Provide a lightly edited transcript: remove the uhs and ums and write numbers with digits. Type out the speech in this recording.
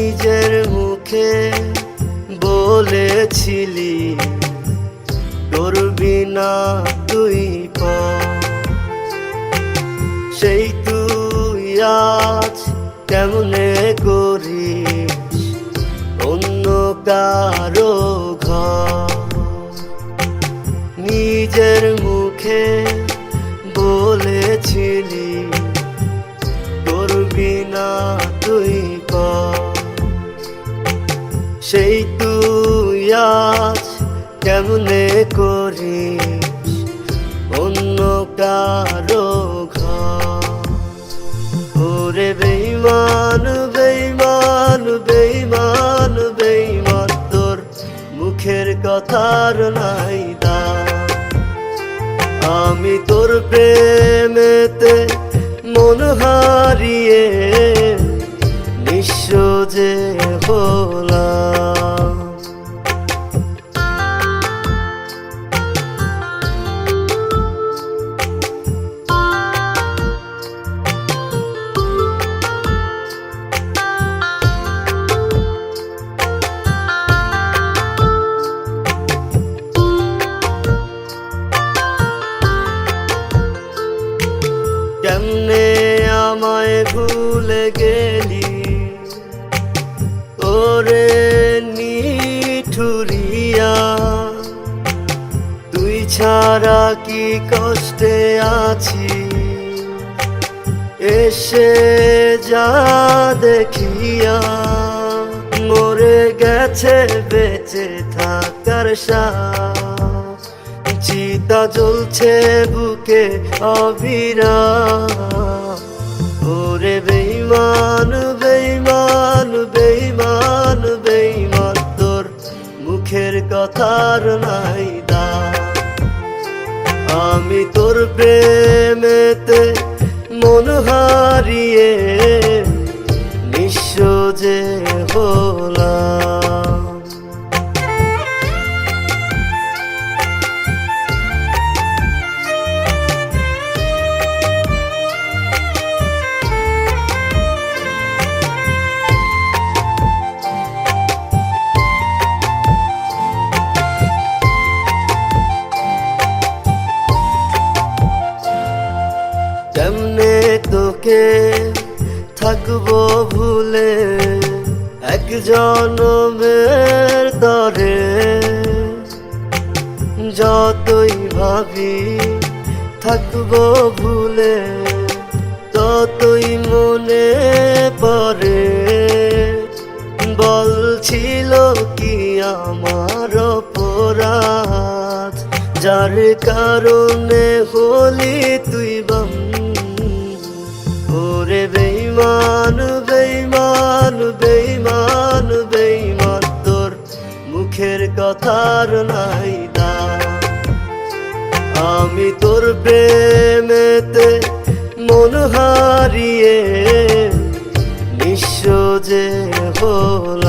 নিজের মুখে বলেছিলি করবি না তুই সেই তুই আজ কেমনে করিস অন্য কারো ঘর। নিজের মুখে বলেছিলি করবি না তুই সেই তুই আজ কেমনে করিস অন্য কারো ঘর। ওরে বেঈমান বেঈমান বেঈমান বেঈমান তোর মুখের কথার নাই দাম। আমি তোর প্রেমেতে মন হারিয়ে নিঃস্ব যে হলাম। কেমনে আমায় ভুলে গেলি ওরে নিঠুরিয়া, তুই ছাড়া কি কষ্টে আছি এসে যা দেখিয়া। মরে গেছে বেঁচে থাকার সাথ, চিতা জ্বলছে বুকে অবিরাম। ওরে বেঈমান বেঈমান বেঈমান বেঈমান তোর মুখের কথার নাই দাম। আমি তোর প্রেমেতে মন হারিয়ে নিঃস্ব যে হলাম। কেমনে তোকে থাকবো ভুলে এক জনমের তরে, যতই ভাবি থাকবো ভুলে ততই মনে পড়ে। বলছিল কি আমার অপরাধ যার কারণে হলি তুই বম। ওরে বেঈমান বেঈমান বেঈমান বেঈমান তোর মুখের কথার নাই দাম। আমি তোর প্রেমেতে মন হারিয়ে নিঃস্ব যে হলাম।